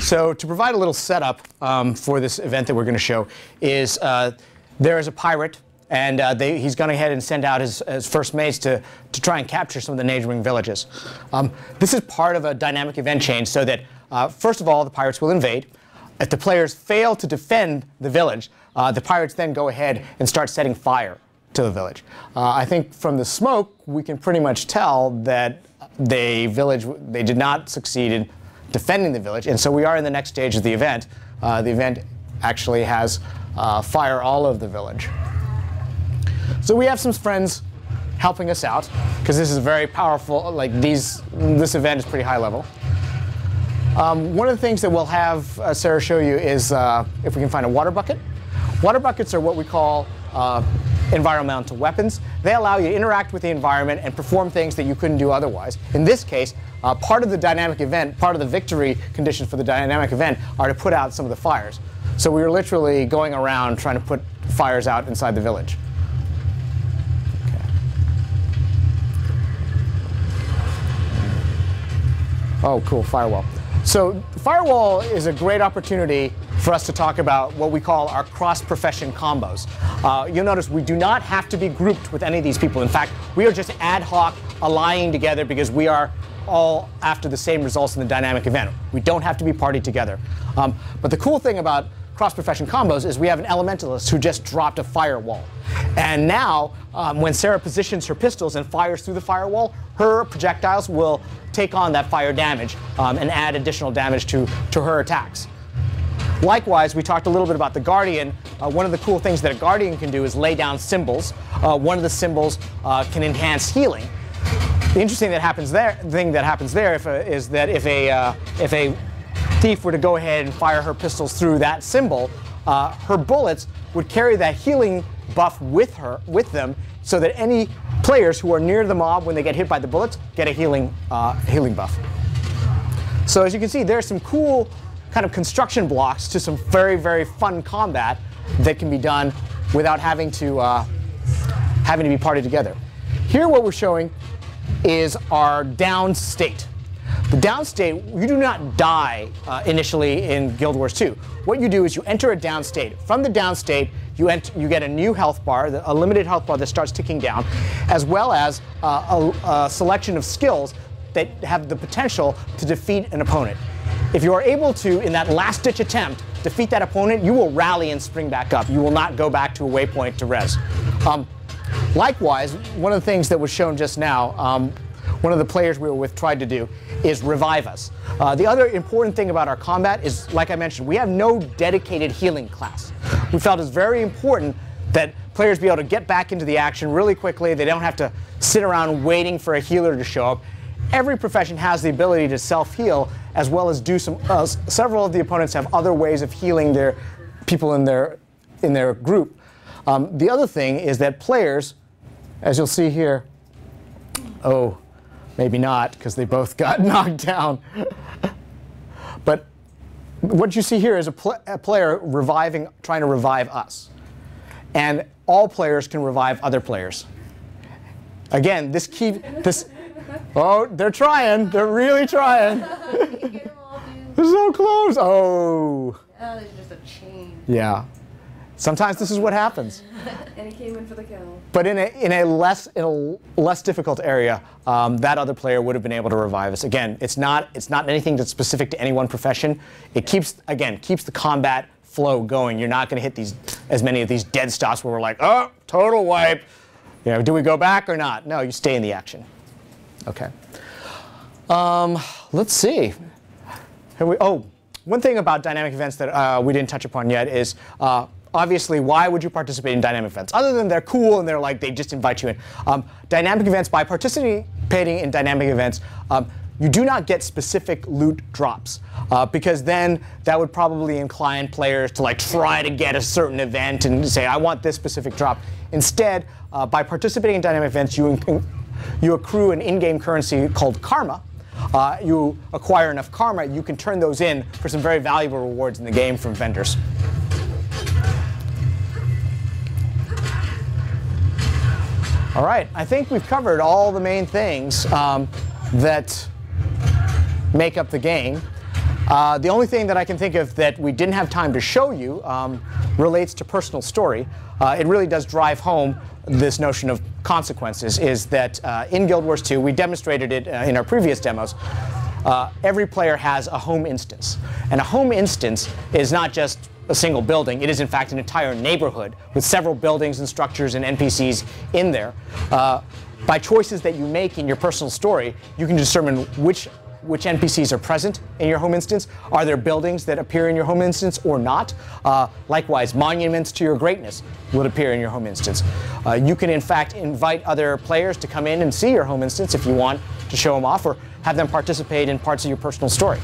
So to provide a little setup for this event that we're going to show is there is a pirate, and he's going ahead and send out his first mates to try and capture some of the neighboring villages. This is part of a dynamic event change so that, first of all, the pirates will invade. If the players fail to defend the village, the pirates then go ahead and start setting fire to the village. I think from the smoke, we can pretty much tell that they did not succeed in defending the village, and so we are in the next stage of the event. The event actually has fire all over the village. So we have some friends helping us out, because this is very powerful. This event is pretty high level. One of the things that we'll have Sarah show you is if we can find a water bucket. Water buckets are what we call environmental weapons. They allow you to interact with the environment and perform things that you couldn't do otherwise. In this case, part of the dynamic event, part of the victory conditions for the dynamic event are to put out some of the fires. So we were literally going around trying to put fires out inside the village. Okay. Oh, cool, firewall. So firewall is a great opportunity for us to talk about what we call our cross-profession combos. You'll notice we do not have to be grouped with any of these people. In fact, we are just ad hoc allying together because we are all after the same results in the dynamic event. We don't have to be partied together. But the cool thing about cross-profession combos is we have an elementalist who just dropped a firewall. And now, when Sarah positions her pistols and fires through the firewall, her projectiles will take on that fire damage and add additional damage to her attacks. Likewise, we talked a little bit about the Guardian. One of the cool things that a Guardian can do is lay down symbols. One of the symbols can enhance healing. The interesting thing that happens there is that if a thief were to go ahead and fire her pistols through that symbol, her bullets would carry that healing buff with them, so that any players who are near the mob when they get hit by the bullets get a healing buff. So as you can see, there's some cool kind of construction blocks to some very, very fun combat that can be done without having to be partied together. Here what we're showing is our down state. The down state, you do not die initially in Guild Wars 2. What you do is you enter a down state. From the down state, you get a new health bar, a limited health bar that starts ticking down, as well as a selection of skills that have the potential to defeat an opponent. If you are able to, in that last-ditch attempt, defeat that opponent, you will rally and spring back up. You will not go back to a waypoint to res. Likewise, one of the things that was shown just now, one of the players we were with tried to do, is revive us. The other important thing about our combat is, like I mentioned, we have no dedicated healing class. We felt it's very important that players be able to get back into the action really quickly. They don't have to sit around waiting for a healer to show up. Every profession has the ability to self-heal, as well as do some. Several of the opponents have other ways of healing their people in their group. The other thing is that players, as you'll see here, oh, maybe not, because they both got knocked down. But what you see here is a player trying to revive us. And all players can revive other players. Again, oh, they're trying. They're really trying. They're so close. Oh. Oh, there's just a chain. Yeah. Sometimes this is what happens. And he came in for the kill. But in a less difficult area, that other player would have been able to revive us. Again, it's not anything that's specific to any one profession. It keeps the combat flow going. You're not going to hit as many of these dead stops where we're like, oh, total wipe. You know, do we go back or not? No, you stay in the action. Okay. Let's see. One thing about dynamic events that we didn't touch upon yet is obviously, why would you participate in dynamic events? Other than they're cool and they just invite you in. Dynamic events, by participating in dynamic events, you do not get specific loot drops, because then that would probably incline players to try to get a certain event and say, I want this specific drop. Instead, by participating in dynamic events, you accrue an in-game currency called karma. You acquire enough karma, you can turn those in for some very valuable rewards in the game from vendors. All right, I think we've covered all the main things that make up the game. The only thing that I can think of that we didn't have time to show you relates to personal story. It really does drive home this notion of consequences, is that in Guild Wars 2, we demonstrated it in our previous demos, every player has a home instance. And a home instance is not just a single building. It is, in fact, an entire neighborhood with several buildings and structures and NPCs in there. By choices that you make in your personal story, you can determine which NPCs are present in your home instance. Are there buildings that appear in your home instance or not? Likewise, monuments to your greatness would appear in your home instance. You can, in fact, invite other players to come in and see your home instance if you want to show them off, or have them participate in parts of your personal story.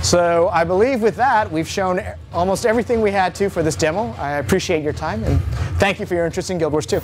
So I believe with that, we've shown almost everything we had to for this demo. I appreciate your time, and thank you for your interest in Guild Wars 2.